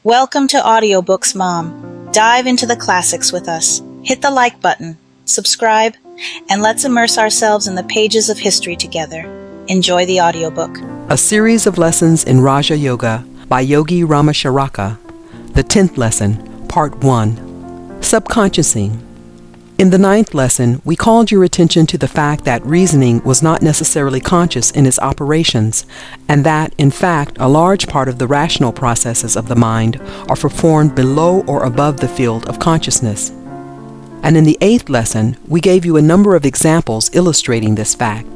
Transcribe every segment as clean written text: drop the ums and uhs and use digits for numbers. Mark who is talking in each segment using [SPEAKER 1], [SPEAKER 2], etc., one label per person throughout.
[SPEAKER 1] Welcome to Audiobooks, Mom. Dive into the classics with us. Hit the like button, subscribe, and let's immerse ourselves in the pages of history together. Enjoy the audiobook.
[SPEAKER 2] A series of lessons in Raja Yoga by Yogi Ramacharaka. The 10th lesson, Part 1. Subconsciousing. In the 9th lesson, we called your attention to the fact that reasoning was not necessarily conscious in its operations, and that, in fact, a large part of the rational processes of the mind are performed below or above the field of consciousness. And in the 8th lesson, we gave you a number of examples illustrating this fact.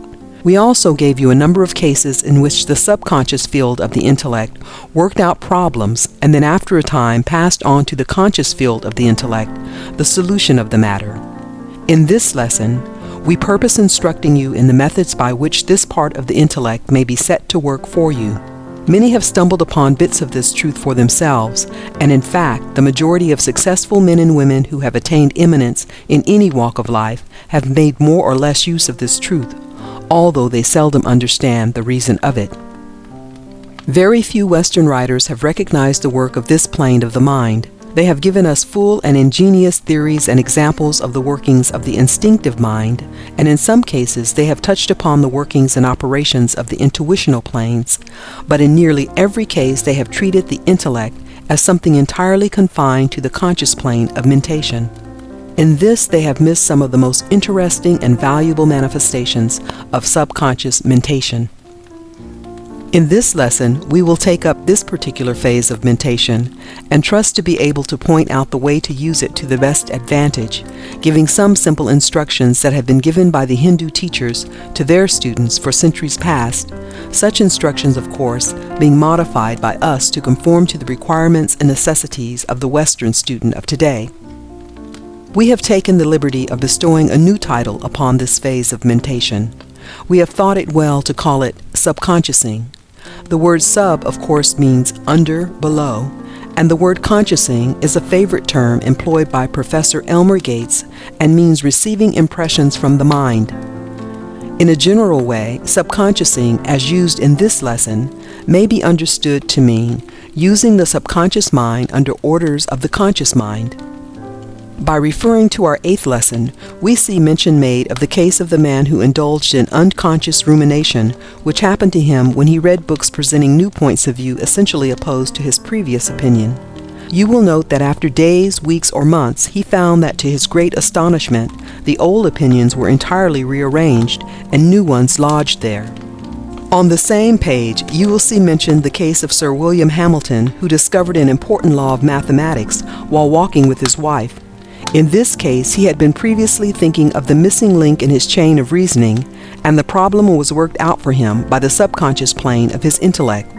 [SPEAKER 2] We also gave you a number of cases in which the subconscious field of the intellect worked out problems and then after a time passed on to the conscious field of the intellect the solution of the matter. In this lesson, we purpose instructing you in the methods by which this part of the intellect may be set to work for you. Many have stumbled upon bits of this truth for themselves, and in fact, the majority of successful men and women who have attained eminence in any walk of life have made more or less use of this truth, although they seldom understand the reason of it. Very few Western writers have recognized the work of this plane of the mind. They have given us full and ingenious theories and examples of the workings of the instinctive mind, and in some cases they have touched upon the workings and operations of the intuitional planes, but in nearly every case they have treated the intellect as something entirely confined to the conscious plane of mentation. In this they have missed some of the most interesting and valuable manifestations of subconscious mentation. In this lesson, we will take up this particular phase of mentation and trust to be able to point out the way to use it to the best advantage, giving some simple instructions that have been given by the Hindu teachers to their students for centuries past, such instructions, of course, being modified by us to conform to the requirements and necessities of the Western student of today. We have taken the liberty of bestowing a new title upon this phase of mentation. We have thought it well to call it subconsciousing. The word sub, of course, means under, below, and the word consciousing is a favorite term employed by Professor Elmer Gates and means receiving impressions from the mind. In a general way, subconsciousing, as used in this lesson, may be understood to mean using the subconscious mind under orders of the conscious mind. By referring to our 8th lesson, we see mention made of the case of the man who indulged in unconscious rumination, which happened to him when he read books presenting new points of view essentially opposed to his previous opinion. You will note that after days, weeks, or months, he found that to his great astonishment, the old opinions were entirely rearranged and new ones lodged there. On the same page, you will see mentioned the case of Sir William Hamilton, who discovered an important law of mathematics while walking with his wife. In this case, he had been previously thinking of the missing link in his chain of reasoning, and the problem was worked out for him by the subconscious plane of his intellect.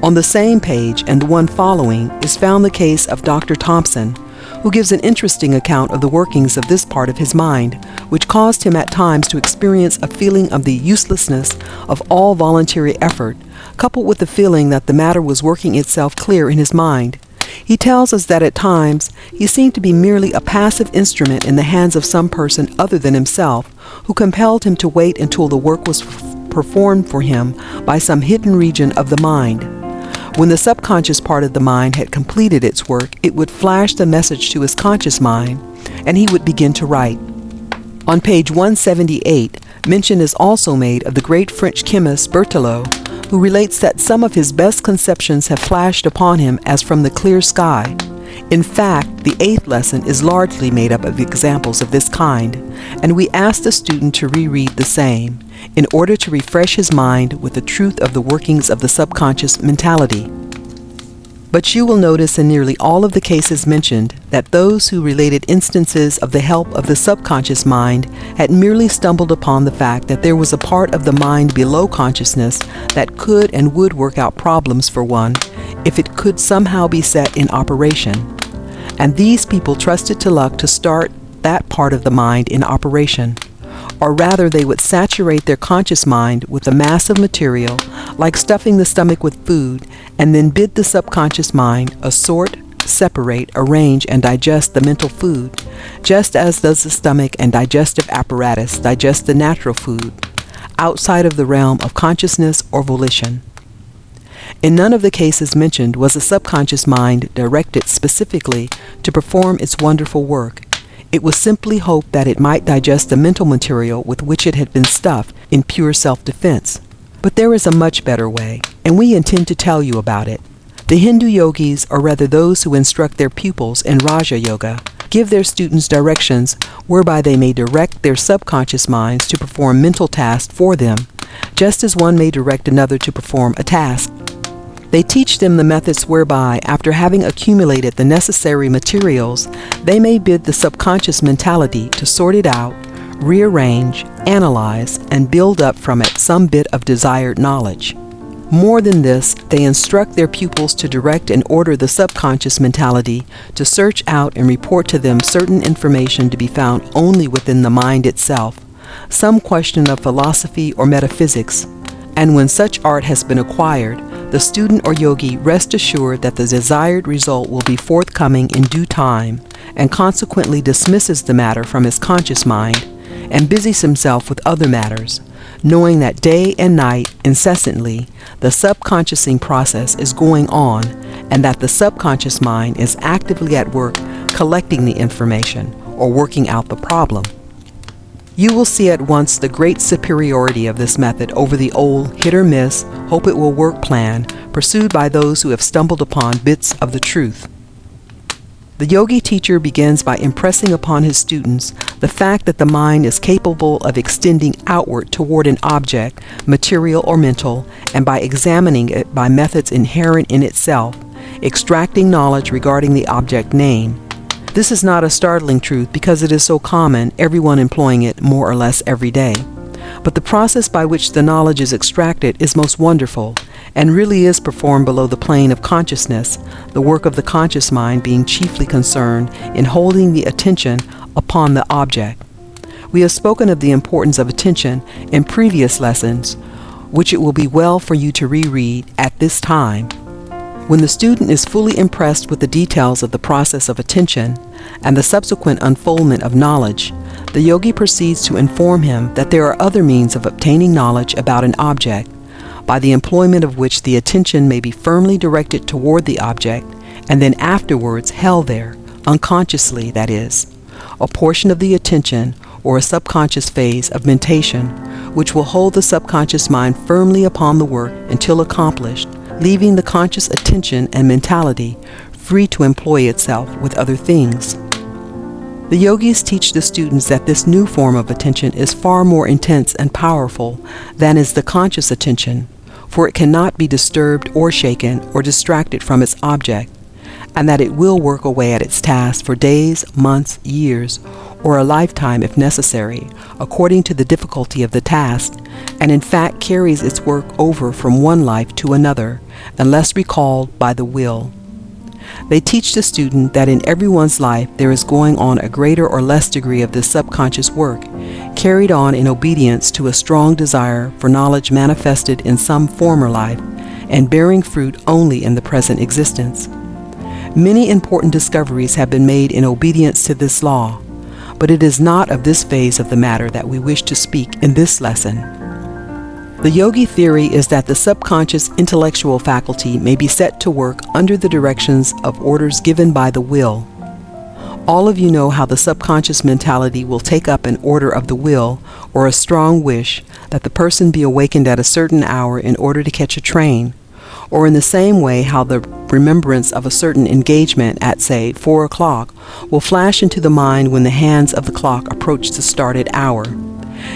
[SPEAKER 2] On the same page, and the one following, is found the case of Dr. Thompson, who gives an interesting account of the workings of this part of his mind, which caused him at times to experience a feeling of the uselessness of all voluntary effort, coupled with the feeling that the matter was working itself clear in his mind. He tells us that at times he seemed to be merely a passive instrument in the hands of some person other than himself, who compelled him to wait until the work was performed for him by some hidden region of the mind. When the subconscious part of the mind had completed its work, it would flash the message to his conscious mind, and he would begin to write. On page 178, mention is also made of the great French chemist Berthelot, who relates that some of his best conceptions have flashed upon him as from the clear sky. In fact, the 8th lesson is largely made up of examples of this kind, and we ask the student to reread the same, in order to refresh his mind with the truth of the workings of the subconscious mentality. But you will notice in nearly all of the cases mentioned that those who related instances of the help of the subconscious mind had merely stumbled upon the fact that there was a part of the mind below consciousness that could and would work out problems for one if it could somehow be set in operation. And these people trusted to luck to start that part of the mind in operation. Or rather, they would saturate their conscious mind with a mass of material, like stuffing the stomach with food, and then bid the subconscious mind assort, separate, arrange, and digest the mental food, just as does the stomach and digestive apparatus digest the natural food, outside of the realm of consciousness or volition. In none of the cases mentioned was the subconscious mind directed specifically to perform its wonderful work. It was simply hoped that it might digest the mental material with which it had been stuffed in pure self-defense. But there is a much better way, and we intend to tell you about it. The Hindu yogis, or rather those who instruct their pupils in Raja Yoga, give their students directions whereby they may direct their subconscious minds to perform mental tasks for them, just as one may direct another to perform a task. They teach them the methods whereby, after having accumulated the necessary materials, they may bid the subconscious mentality to sort it out, rearrange, analyze, and build up from it some bit of desired knowledge. More than this, they instruct their pupils to direct and order the subconscious mentality to search out and report to them certain information to be found only within the mind itself, some question of philosophy or metaphysics. And when such art has been acquired, the student or yogi rests assured that the desired result will be forthcoming in due time, and consequently dismisses the matter from his conscious mind and busies himself with other matters, knowing that day and night, incessantly, the subconsciousing process is going on, and that the subconscious mind is actively at work collecting the information or working out the problem. You will see at once the great superiority of this method over the old hit-or-miss, hope-it-will-work plan pursued by those who have stumbled upon bits of the truth. The yogi teacher begins by impressing upon his students the fact that the mind is capable of extending outward toward an object, material or mental, and by examining it by methods inherent in itself, extracting knowledge regarding the object name. This is not a startling truth because it is so common, everyone employing it more or less every day. But the process by which the knowledge is extracted is most wonderful, and really is performed below the plane of consciousness, the work of the conscious mind being chiefly concerned in holding the attention upon the object. We have spoken of the importance of attention in previous lessons, which it will be well for you to reread at this time. When the student is fully impressed with the details of the process of attention and the subsequent unfoldment of knowledge, the yogi proceeds to inform him that there are other means of obtaining knowledge about an object, by the employment of which the attention may be firmly directed toward the object, and then afterwards held there, unconsciously that is, a portion of the attention or a subconscious phase of mentation, which will hold the subconscious mind firmly upon the work until accomplished, leaving the conscious attention and mentality free to employ itself with other things. The yogis teach the students that this new form of attention is far more intense and powerful than is the conscious attention, for it cannot be disturbed or shaken or distracted from its object, and that it will work away at its task for days, months, years, or a lifetime if necessary, according to the difficulty of the task, and in fact carries its work over from one life to another, unless recalled by the will. They teach the student that in everyone's life there is going on a greater or less degree of this subconscious work, carried on in obedience to a strong desire for knowledge manifested in some former life, and bearing fruit only in the present existence. Many important discoveries have been made in obedience to this law, but it is not of this phase of the matter that we wish to speak in this lesson. The yogi theory is that the subconscious intellectual faculty may be set to work under the directions of orders given by the will. All of you know how the subconscious mentality will take up an order of the will or a strong wish that the person be awakened at a certain hour in order to catch a train, or in the same way how the remembrance of a certain engagement at, say, 4 o'clock will flash into the mind when the hands of the clock approach the started hour.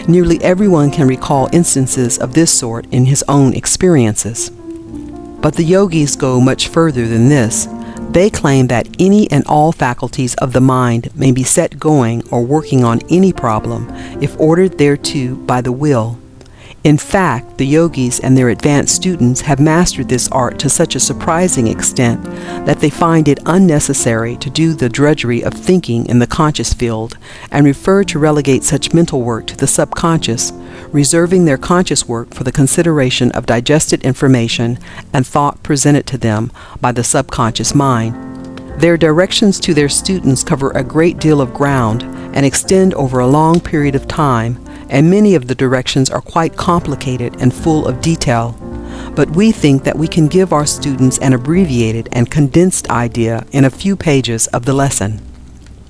[SPEAKER 2] Nearly everyone can recall instances of this sort in his own experiences. But the yogis go much further than this. They claim that any and all faculties of the mind may be set going or working on any problem if ordered thereto by the will. In fact, the yogis and their advanced students have mastered this art to such a surprising extent that they find it unnecessary to do the drudgery of thinking in the conscious field and prefer to relegate such mental work to the subconscious, reserving their conscious work for the consideration of digested information and thought presented to them by the subconscious mind. Their directions to their students cover a great deal of ground and extend over a long period of time, and many of the directions are quite complicated and full of detail. but we think that we can give our students an abbreviated and condensed idea in a few pages of the lesson.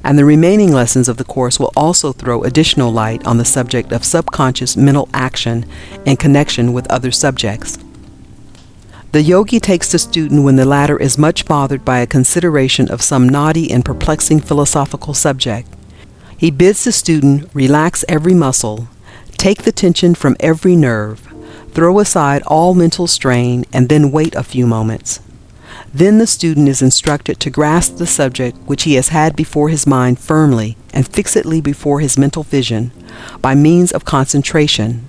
[SPEAKER 2] And the remaining lessons of the course will also throw additional light on the subject of subconscious mental action in connection with other subjects. The yogi takes the student when the latter is much bothered by a consideration of some knotty and perplexing philosophical subject. He bids the student relax every muscle, take the tension from every nerve, throw aside all mental strain, and then wait a few moments. Then the student is instructed to grasp the subject which he has had before his mind firmly and fixedly before his mental vision by means of concentration.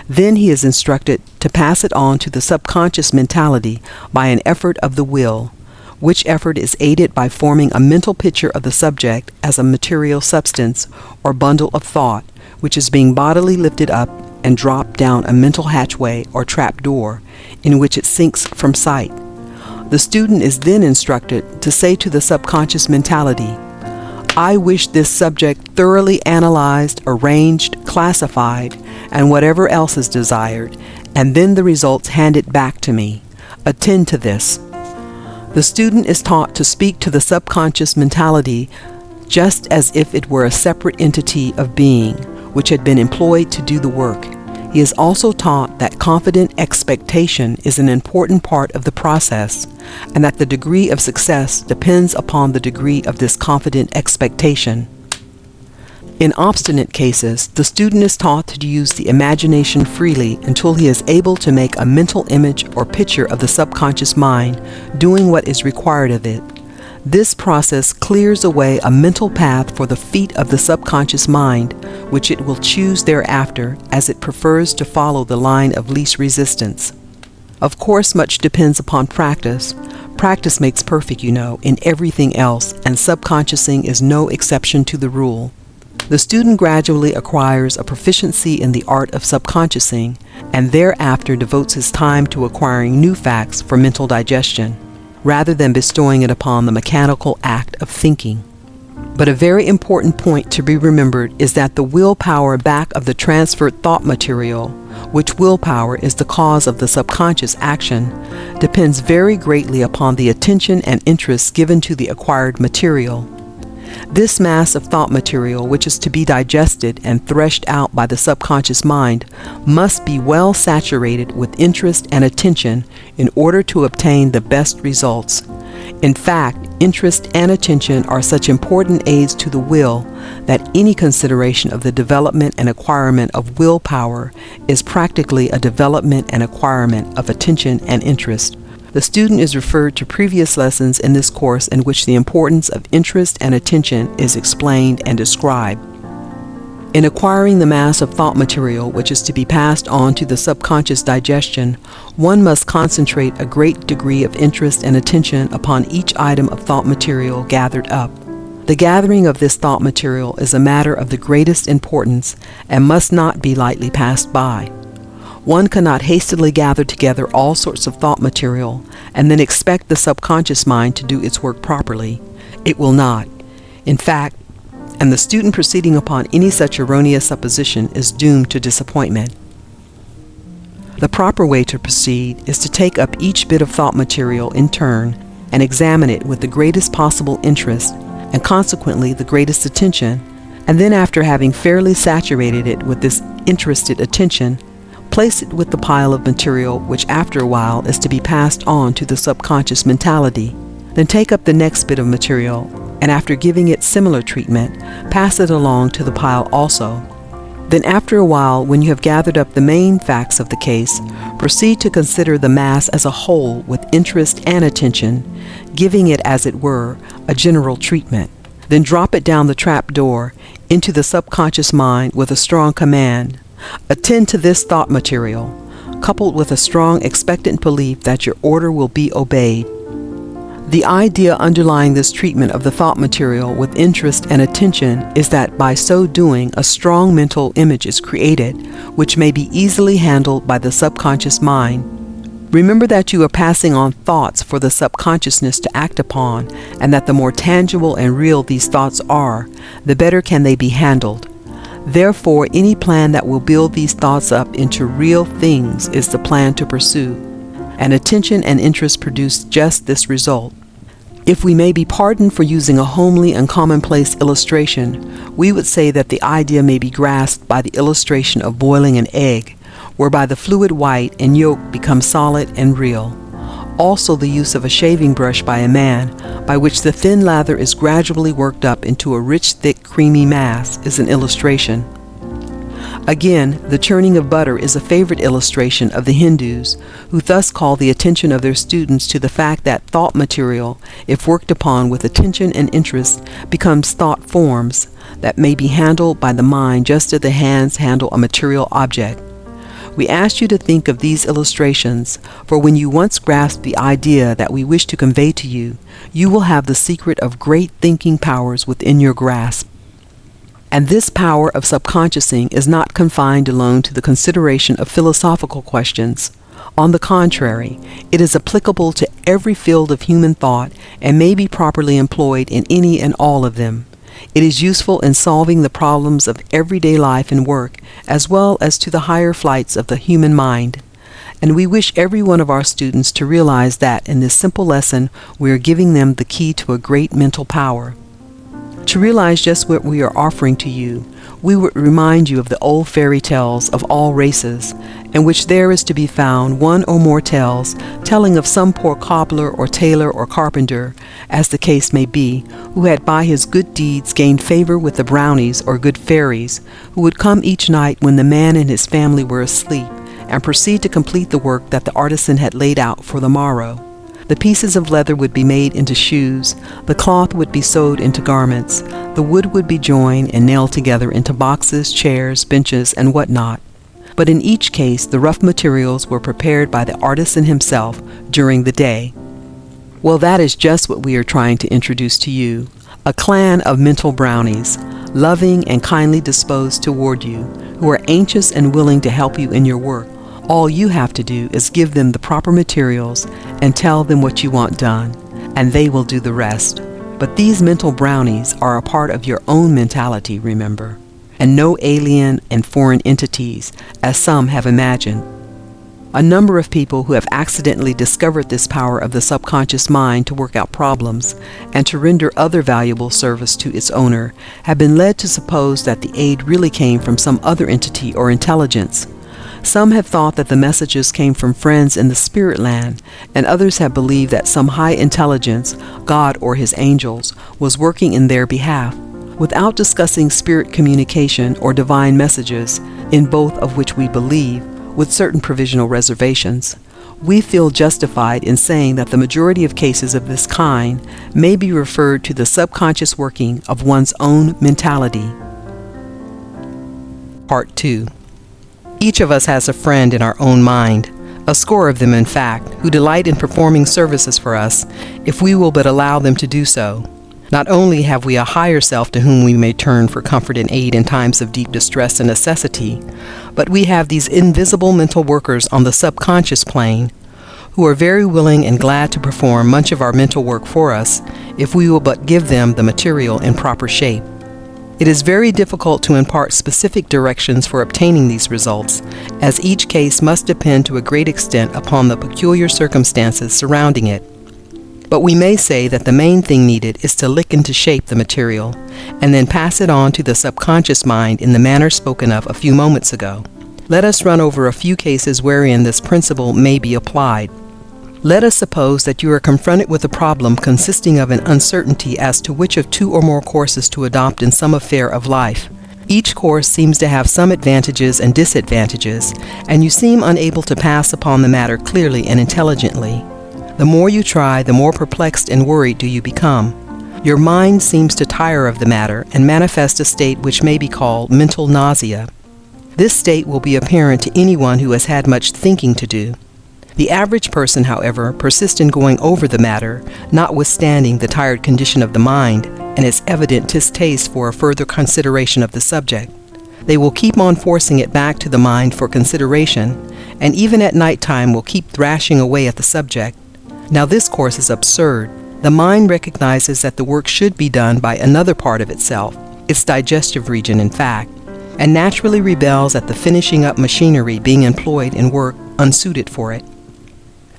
[SPEAKER 2] Then he is instructed to pass it on to the subconscious mentality by an effort of the will, which effort is aided by forming a mental picture of the subject as a material substance or bundle of thought, which is being bodily lifted up and dropped down a mental hatchway or trap door, in which it sinks from sight. The student is then instructed to say to the subconscious mentality, "I wish this subject thoroughly analyzed, arranged, classified, and whatever else is desired, and then the results handed back to me. Attend to this." The student is taught to speak to the subconscious mentality just as if it were a separate entity of being, which had been employed to do the work. He is also taught that confident expectation is an important part of the process, and that the degree of success depends upon the degree of this confident expectation. In obstinate cases, the student is taught to use the imagination freely until he is able to make a mental image or picture of the subconscious mind doing what is required of it. This process clears away a mental path for the feet of the subconscious mind, which it will choose thereafter, as it prefers to follow the line of least resistance. Of course, much depends upon practice. Practice makes perfect, in everything else, and subconsciousing is no exception to the rule. The student gradually acquires a proficiency in the art of subconsciousing, and thereafter devotes his time to acquiring new facts for mental digestion, rather than bestowing it upon the mechanical act of thinking. But a very important point to be remembered is that the willpower back of the transferred thought material, which willpower is the cause of the subconscious action, depends very greatly upon the attention and interest given to the acquired material. This mass of thought material, which is to be digested and threshed out by the subconscious mind, must be well saturated with interest and attention in order to obtain the best results. In fact, interest and attention are such important aids to the will that any consideration of the development and acquirement of willpower is practically a development and acquirement of attention and interest. The student is referred to previous lessons in this course in which the importance of interest and attention is explained and described. In acquiring the mass of thought material which is to be passed on to the subconscious digestion, one must concentrate a great degree of interest and attention upon each item of thought material gathered up. The gathering of this thought material is a matter of the greatest importance and must not be lightly passed by. One cannot hastily gather together all sorts of thought material and then expect the subconscious mind to do its work properly. It will not. In fact, and the student proceeding upon any such erroneous supposition is doomed to disappointment. The proper way to proceed is to take up each bit of thought material in turn and examine it with the greatest possible interest and consequently the greatest attention, and then after having fairly saturated it with this interested attention, place it with the pile of material which after a while is to be passed on to the subconscious mentality. Then take up the next bit of material, and after giving it similar treatment, pass it along to the pile also. Then after a while, when you have gathered up the main facts of the case, proceed to consider the mass as a whole with interest and attention, giving it, as it were, a general treatment. Then drop it down the trap door into the subconscious mind with a strong command. Attend to this thought material, coupled with a strong expectant belief that your order will be obeyed. The idea underlying this treatment of the thought material with interest and attention is that by so doing a strong mental image is created, which may be easily handled by the subconscious mind. Remember that you are passing on thoughts for the subconsciousness to act upon, and that the more tangible and real these thoughts are, the better can they be handled. Therefore, any plan that will build these thoughts up into real things is the plan to pursue. and attention and interest produce just this result. If we may be pardoned for using a homely and commonplace illustration, we would say that the idea may be grasped by the illustration of boiling an egg, whereby the fluid white and yolk become solid and real. Also, the use of a shaving brush by a man, by which the thin lather is gradually worked up into a rich, thick, creamy mass, is an illustration. Again, the churning of butter is a favorite illustration of the Hindus, who thus call the attention of their students to the fact that thought material, if worked upon with attention and interest, becomes thought forms that may be handled by the mind just as the hands handle a material object. We ask you to think of these illustrations, for when you once grasp the idea that we wish to convey to you, you will have the secret of great thinking powers within your grasp. And this power of subconsciousing is not confined alone to the consideration of philosophical questions. On the contrary, it is applicable to every field of human thought and may be properly employed in any and all of them. It is useful in solving the problems of everyday life and work, as well as to the higher flights of the human mind. And we wish every one of our students to realize that in this simple lesson we are giving them the key to a great mental power. To realize just what we are offering to you, we would remind you of the old fairy tales of all races, in which there is to be found one or more tales telling of some poor cobbler or tailor or carpenter, as the case may be, who had by his good deeds gained favor with the brownies or good fairies, who would come each night when the man and his family were asleep, and proceed to complete the work that the artisan had laid out for the morrow. The pieces of leather would be made into shoes, the cloth would be sewed into garments, the wood would be joined and nailed together into boxes, chairs, benches, and whatnot. But in each case, the rough materials were prepared by the artisan himself during the day. Well, that is just what we are trying to introduce to you, a clan of mental brownies, loving and kindly disposed toward you, who are anxious and willing to help you in your work. All you have to do is give them the proper materials and tell them what you want done, and they will do the rest. But these mental brownies are a part of your own mentality, remember, and no alien and foreign entities, as some have imagined. A number of people who have accidentally discovered this power of the subconscious mind to work out problems and to render other valuable service to its owner have been led to suppose that the aid really came from some other entity or intelligence. Some have thought that the messages came from friends in the spirit land, and others have believed that some high intelligence, God or his angels, was working in their behalf. Without discussing spirit communication or divine messages, in both of which we believe, with certain provisional reservations, we feel justified in saying that the majority of cases of this kind may be referred to the subconscious working of one's own mentality. Part 2. Each of us has a friend in our own mind, a score of them in fact, who delight in performing services for us if we will but allow them to do so. Not only have we a higher self to whom we may turn for comfort and aid in times of deep distress and necessity, but we have these invisible mental workers on the subconscious plane who are very willing and glad to perform much of our mental work for us if we will but give them the material in proper shape. It is very difficult to impart specific directions for obtaining these results, as each case must depend to a great extent upon the peculiar circumstances surrounding it. But we may say that the main thing needed is to lick into shape the material, and then pass it on to the subconscious mind in the manner spoken of a few moments ago. Let us run over a few cases wherein this principle may be applied. Let us suppose that you are confronted with a problem consisting of an uncertainty as to which of two or more courses to adopt in some affair of life. Each course seems to have some advantages and disadvantages, and you seem unable to pass upon the matter clearly and intelligently. The more you try, the more perplexed and worried do you become. Your mind seems to tire of the matter and manifest a state which may be called mental nausea. This state will be apparent to anyone who has had much thinking to do. The average person, however, persists in going over the matter, notwithstanding the tired condition of the mind and its evident distaste for a further consideration of the subject. They will keep on forcing it back to the mind for consideration, and even at night time will keep thrashing away at the subject. Now this course is absurd. The mind recognizes that the work should be done by another part of itself, its digestive region in fact, and naturally rebels at the finishing up machinery being employed in work unsuited for it.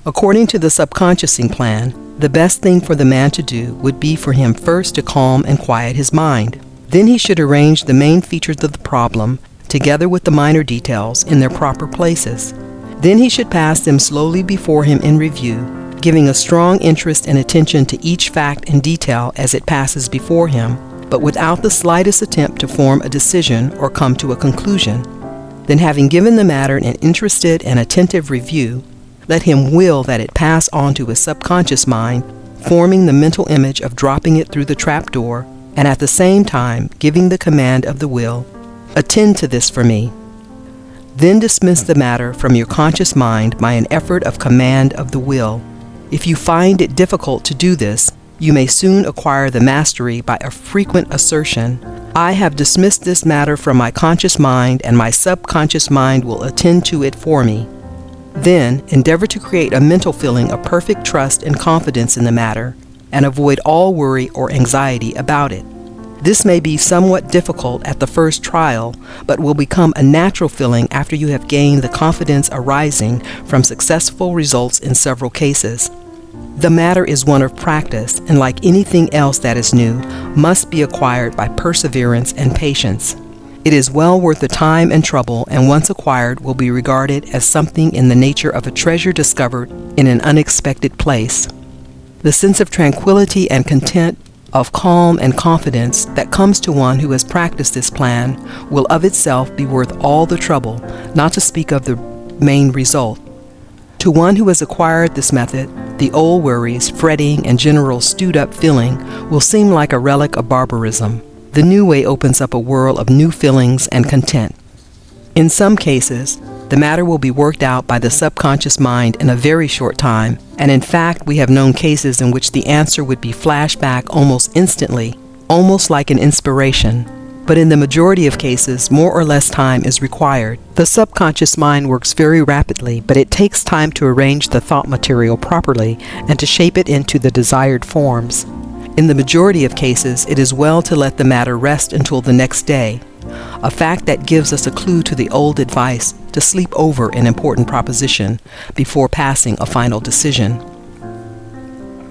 [SPEAKER 2] According to the subconsciousing plan, the best thing for the man to do would be for him first to calm and quiet his mind. Then he should arrange the main features of the problem, together with the minor details, in their proper places. Then he should pass them slowly before him in review, giving a strong interest and attention to each fact and detail as it passes before him, but without the slightest attempt to form a decision or come to a conclusion. Then, having given the matter an interested and attentive review, let him will that it pass on to his subconscious mind, forming the mental image of dropping it through the trapdoor, and at the same time giving the command of the will, "Attend to this for me." Then dismiss the matter from your conscious mind by an effort of command of the will. If you find it difficult to do this, you may soon acquire the mastery by a frequent assertion, "I have dismissed this matter from my conscious mind, and my subconscious mind will attend to it for me." Then endeavor to create a mental feeling of perfect trust and confidence in the matter, and avoid all worry or anxiety about it. This may be somewhat difficult at the first trial, but will become a natural feeling after you have gained the confidence arising from successful results in several cases. The matter is one of practice, and like anything else that is new, must be acquired by perseverance and patience. It is well worth the time and trouble, and once acquired will be regarded as something in the nature of a treasure discovered in an unexpected place. The sense of tranquility and content, of calm and confidence that comes to one who has practiced this plan will of itself be worth all the trouble, not to speak of the main result. To one who has acquired this method, the old worries, fretting, and general stewed-up feeling will seem like a relic of barbarism. The new way opens up a world of new feelings and content. In some cases, the matter will be worked out by the subconscious mind in a very short time, and in fact we have known cases in which the answer would be flashed back almost instantly, almost like an inspiration. But in the majority of cases, more or less time is required. The subconscious mind works very rapidly, but it takes time to arrange the thought material properly and to shape it into the desired forms. In the majority of cases, it is well to let the matter rest until the next day, a fact that gives us a clue to the old advice to sleep over an important proposition before passing a final decision.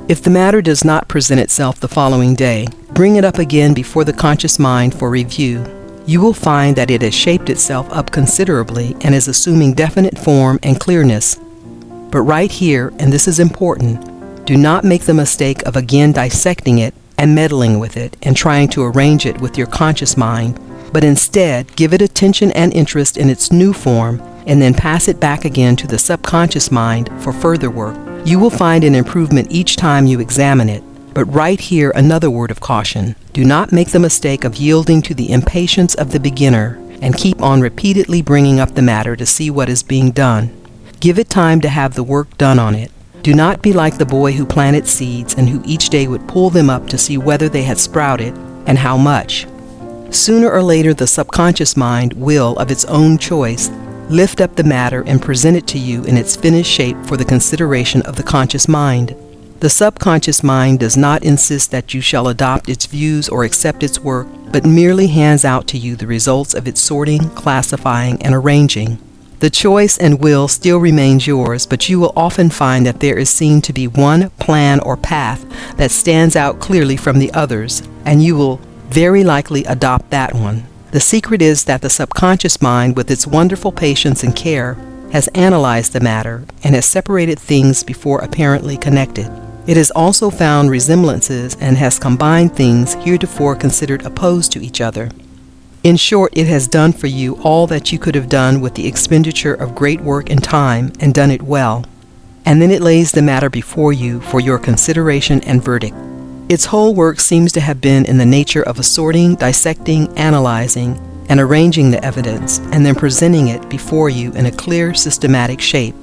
[SPEAKER 2] If the matter does not present itself the following day, bring it up again before the conscious mind for review. You will find that it has shaped itself up considerably and is assuming definite form and clearness. But right here, and this is important, do not make the mistake of again dissecting it and meddling with it and trying to arrange it with your conscious mind, but instead give it attention and interest in its new form and then pass it back again to the subconscious mind for further work. You will find an improvement each time you examine it. But right here, another word of caution. Do not make the mistake of yielding to the impatience of the beginner and keep on repeatedly bringing up the matter to see what is being done. Give it time to have the work done on it. Do not be like the boy who planted seeds and who each day would pull them up to see whether they had sprouted and how much. Sooner or later, the subconscious mind will, of its own choice, lift up the matter and present it to you in its finished shape for the consideration of the conscious mind. The subconscious mind does not insist that you shall adopt its views or accept its work, but merely hands out to you the results of its sorting, classifying, and arranging. The choice and will still remains yours, but you will often find that there is seen to be one plan or path that stands out clearly from the others, and you will very likely adopt that one. The secret is that the subconscious mind, with its wonderful patience and care, has analyzed the matter and has separated things before apparently connected. It has also found resemblances and has combined things heretofore considered opposed to each other. In short, it has done for you all that you could have done with the expenditure of great work and time, and done it well. And then it lays the matter before you for your consideration and verdict. Its whole work seems to have been in the nature of assorting, dissecting, analyzing, and arranging the evidence, and then presenting it before you in a clear, systematic shape.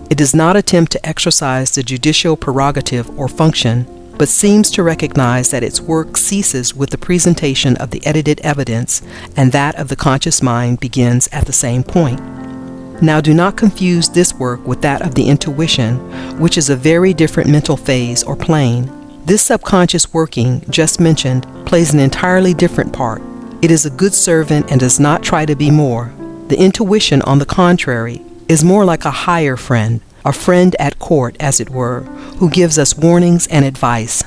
[SPEAKER 2] It does not attempt to exercise the judicial prerogative or function, but seems to recognize that its work ceases with the presentation of the edited evidence, and that of the conscious mind begins at the same point. Now do not confuse this work with that of the intuition, which is a very different mental phase or plane. This subconscious working, just mentioned, plays an entirely different part. It is a good servant and does not try to be more. The intuition, on the contrary, is more like a higher friend, a friend at court, as it were, who gives us warnings and advice.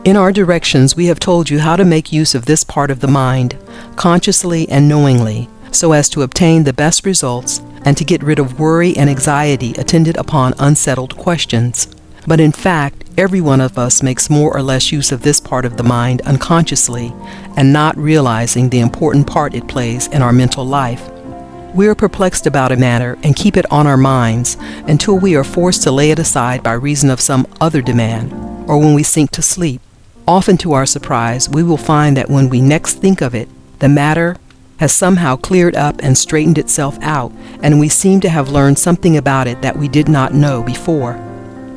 [SPEAKER 2] In our directions, we have told you how to make use of this part of the mind, consciously and knowingly, so as to obtain the best results and to get rid of worry and anxiety attendant upon unsettled questions. But in fact, every one of us makes more or less use of this part of the mind unconsciously and not realizing the important part it plays in our mental life. We are perplexed about a matter and keep it on our minds until we are forced to lay it aside by reason of some other demand, or when we sink to sleep. Often to our surprise, we will find that when we next think of it, the matter has somehow cleared up and straightened itself out, and we seem to have learned something about it that we did not know before.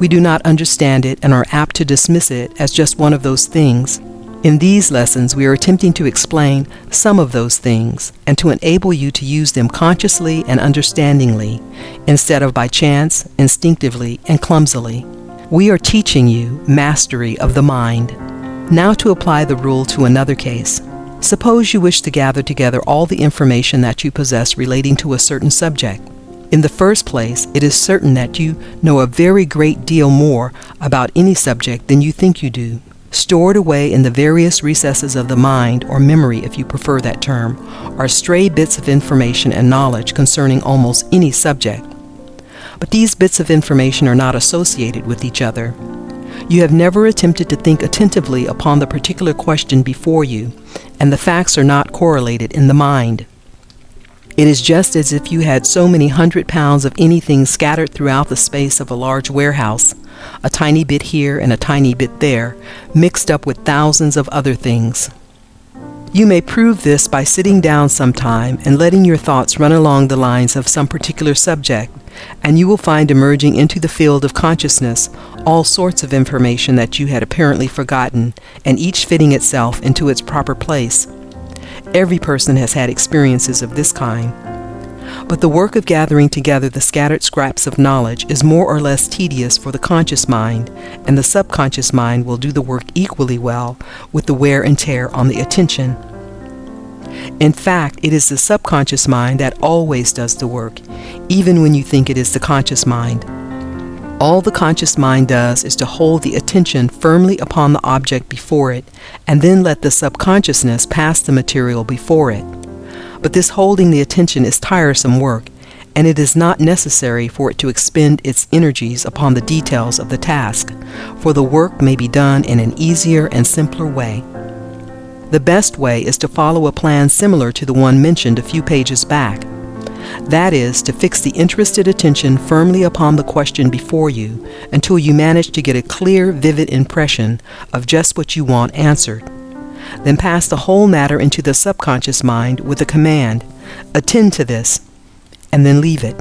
[SPEAKER 2] We do not understand it and are apt to dismiss it as just one of those things. In these lessons, we are attempting to explain some of those things and to enable you to use them consciously and understandingly, instead of by chance, instinctively, and clumsily. We are teaching you mastery of the mind. Now to apply the rule to another case. Suppose you wish to gather together all the information that you possess relating to a certain subject. In the first place, it is certain that you know a very great deal more about any subject than you think you do. Stored away in the various recesses of the mind, or memory if you prefer that term, are stray bits of information and knowledge concerning almost any subject. But these bits of information are not associated with each other. You have never attempted to think attentively upon the particular question before you, and the facts are not correlated in the mind. It is just as if you had so many 100 pounds of anything scattered throughout the space of a large warehouse, a tiny bit here and a tiny bit there, mixed up with thousands of other things. You may prove this by sitting down sometime and letting your thoughts run along the lines of some particular subject, and you will find emerging into the field of consciousness all sorts of information that you had apparently forgotten, and each fitting itself into its proper place. Every person has had experiences of this kind. But the work of gathering together the scattered scraps of knowledge is more or less tedious for the conscious mind, and the subconscious mind will do the work equally well with the wear and tear on the attention. In fact, it is the subconscious mind that always does the work, even when you think it is the conscious mind. All the conscious mind does is to hold the attention firmly upon the object before it, and then let the subconsciousness pass the material before it. But this holding the attention is tiresome work, and it is not necessary for it to expend its energies upon the details of the task, for the work may be done in an easier and simpler way. The best way is to follow a plan similar to the one mentioned a few pages back. That is, to fix the interested attention firmly upon the question before you until you manage to get a clear, vivid impression of just what you want answered. Then pass the whole matter into the subconscious mind with a command, "Attend to this," and then leave it.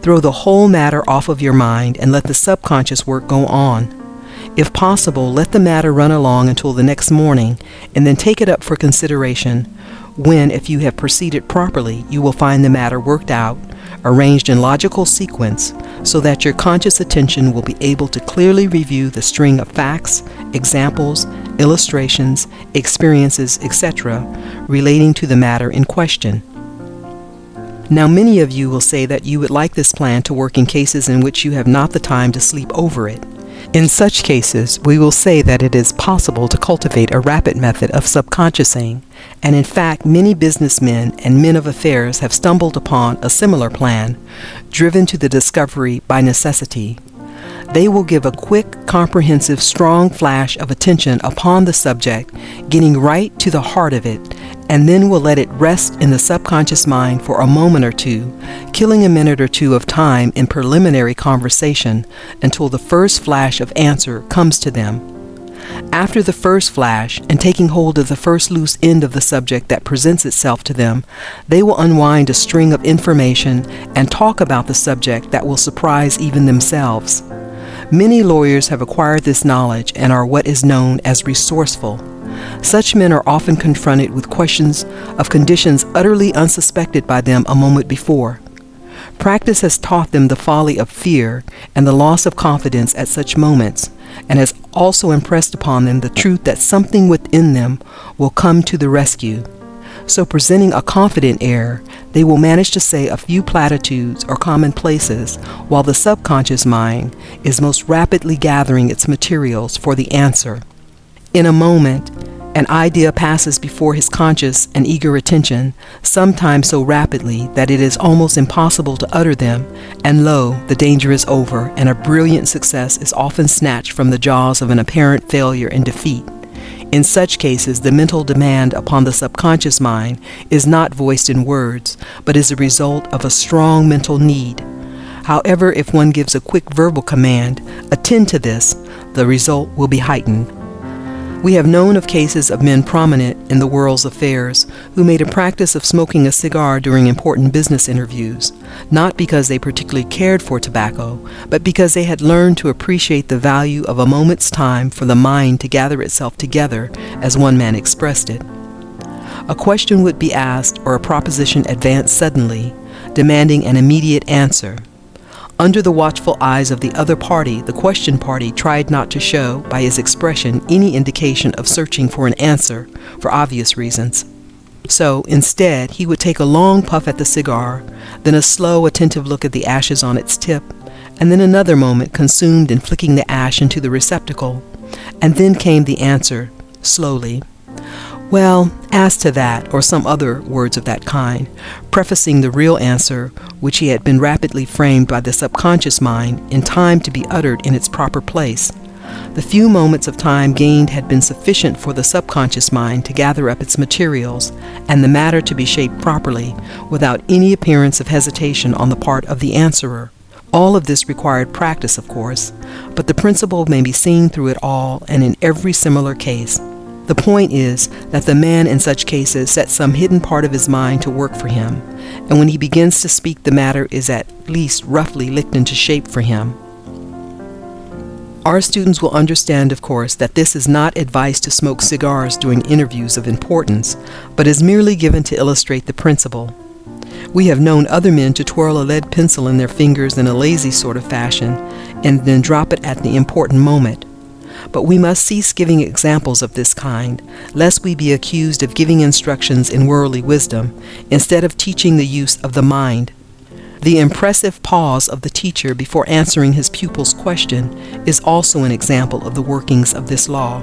[SPEAKER 2] Throw the whole matter off of your mind and let the subconscious work go on. If possible, let the matter run along until the next morning, and then take it up for consideration, when, if you have proceeded properly, you will find the matter worked out, arranged in logical sequence, so that your conscious attention will be able to clearly review the string of facts, examples, illustrations, experiences, etc., relating to the matter in question. Now, many of you will say that you would like this plan to work in cases in which you have not the time to sleep over it. In such cases, we will say that it is possible to cultivate a rapid method of subconsciousing, and in fact, many businessmen and men of affairs have stumbled upon a similar plan, driven to the discovery by necessity. They will give a quick, comprehensive, strong flash of attention upon the subject, getting right to the heart of it, and then will let it rest in the subconscious mind for a moment or two, killing a minute or two of time in preliminary conversation until the first flash of answer comes to them. After the first flash, and taking hold of the first loose end of the subject that presents itself to them, they will unwind a string of information and talk about the subject that will surprise even themselves. Many lawyers have acquired this knowledge and are what is known as resourceful. Such men are often confronted with questions of conditions utterly unsuspected by them a moment before. Practice has taught them the folly of fear and the loss of confidence at such moments, and has also impressed upon them the truth that something within them will come to the rescue. So presenting a confident air, they will manage to say a few platitudes or commonplaces while the subconscious mind is most rapidly gathering its materials for the answer. In a moment, an idea passes before his conscious and eager attention, sometimes so rapidly that it is almost impossible to utter them, and lo, the danger is over, and a brilliant success is often snatched from the jaws of an apparent failure and defeat. In such cases, the mental demand upon the subconscious mind is not voiced in words, but is a result of a strong mental need. However, if one gives a quick verbal command, "Attend to this," the result will be heightened. We have known of cases of men prominent in the world's affairs who made a practice of smoking a cigar during important business interviews, not because they particularly cared for tobacco, but because they had learned to appreciate the value of a moment's time for the mind to gather itself together, as one man expressed it. A question would be asked or a proposition advanced suddenly, demanding an immediate answer. Under the watchful eyes of the other party, the question party tried not to show, by his expression, any indication of searching for an answer, for obvious reasons. So, instead, he would take a long puff at the cigar, then a slow, attentive look at the ashes on its tip, and then another moment consumed in flicking the ash into the receptacle. And then came the answer, slowly. "Well, as to that," or some other words of that kind, prefacing the real answer, which he had been rapidly framed by the subconscious mind in time to be uttered in its proper place. The few moments of time gained had been sufficient for the subconscious mind to gather up its materials, and the matter to be shaped properly, without any appearance of hesitation on the part of the answerer. All of this required practice, of course, but the principle may be seen through it all and in every similar case. The point is that the man in such cases sets some hidden part of his mind to work for him, and when he begins to speak, the matter is at least roughly licked into shape for him. Our students will understand, of course, that this is not advice to smoke cigars during interviews of importance, but is merely given to illustrate the principle. We have known other men to twirl a lead pencil in their fingers in a lazy sort of fashion, and then drop it at the important moment. But we must cease giving examples of this kind, lest we be accused of giving instructions in worldly wisdom, instead of teaching the use of the mind. The impressive pause of the teacher before answering his pupil's question is also an example of the workings of this law.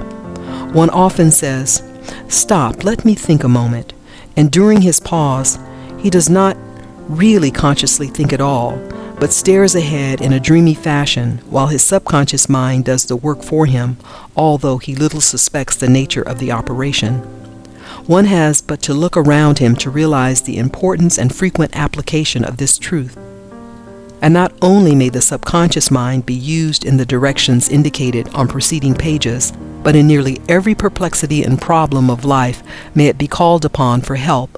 [SPEAKER 2] One often says, "Stop, let me think a moment," and during his pause, he does not really consciously think at all, but stares ahead in a dreamy fashion while his subconscious mind does the work for him, although he little suspects the nature of the operation. One has but to look around him to realize the importance and frequent application of this truth. And not only may the subconscious mind be used in the directions indicated on preceding pages, but in nearly every perplexity and problem of life may it be called upon for help.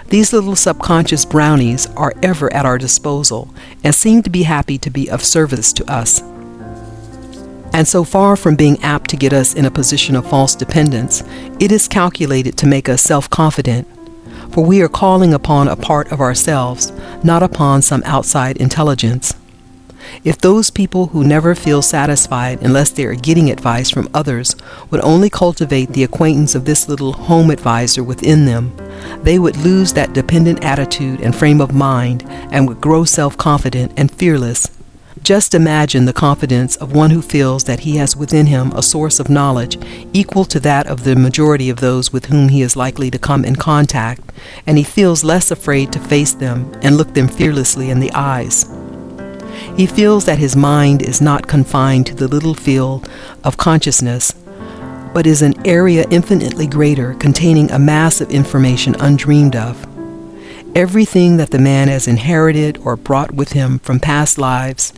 [SPEAKER 2] These little subconscious brownies are ever at our disposal and seem to be happy to be of service to us. And so far from being apt to get us in a position of false dependence, it is calculated to make us self-confident, for we are calling upon a part of ourselves, not upon some outside intelligence. If those people who never feel satisfied unless they are getting advice from others would only cultivate the acquaintance of this little home advisor within them, they would lose that dependent attitude and frame of mind and would grow self-confident and fearless. Just imagine the confidence of one who feels that he has within him a source of knowledge equal to that of the majority of those with whom he is likely to come in contact, and he feels less afraid to face them and look them fearlessly in the eyes. He feels that his mind is not confined to the little field of consciousness, but is an area infinitely greater, containing a mass of information undreamed of. Everything that the man has inherited or brought with him from past lives,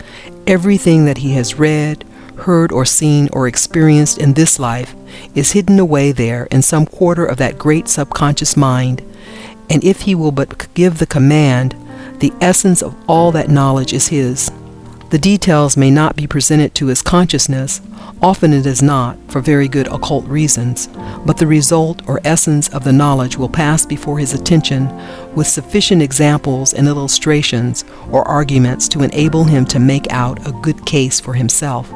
[SPEAKER 2] everything that he has read, heard, or seen, or experienced in this life, is hidden away there in some quarter of that great subconscious mind, and if he will but give the command, the essence of all that knowledge is his. The details may not be presented to his consciousness, often it is not, for very good occult reasons, but the result or essence of the knowledge will pass before his attention with sufficient examples and illustrations or arguments to enable him to make out a good case for himself.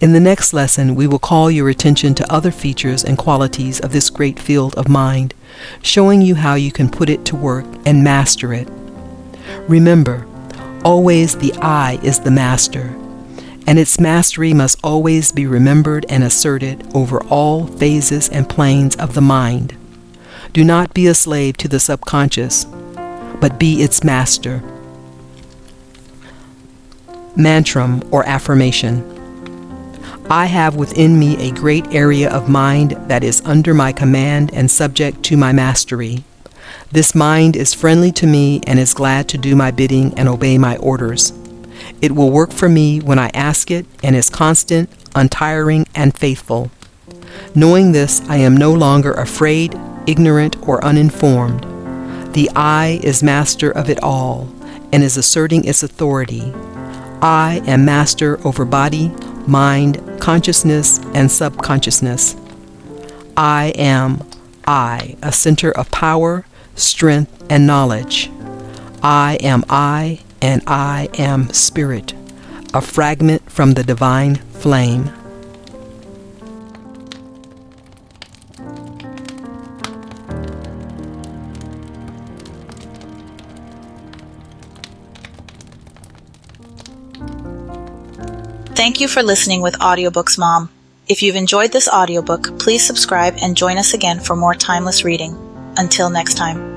[SPEAKER 2] In the next lesson, we will call your attention to other features and qualities of this great field of mind, showing you how you can put it to work and master it. Remember, always the I is the master, and its mastery must always be remembered and asserted over all phases and planes of the mind. Do not be a slave to the subconscious, but be its master. Mantram or affirmation. I have within me a great area of mind that is under my command and subject to my mastery. This mind is friendly to me and is glad to do my bidding and obey my orders. It will work for me when I ask it and is constant, untiring, and faithful. Knowing this, I am no longer afraid, ignorant, or uninformed. The I is master of it all and is asserting its authority. I am master over body, mind, consciousness, and subconsciousness. I am a center of power, strength, and knowledge. I am I, and I am spirit, a fragment from the divine flame.
[SPEAKER 1] Thank you for listening with Audiobooks Mom. If you've enjoyed this audiobook, please subscribe and join us again for more timeless reading. Until next time.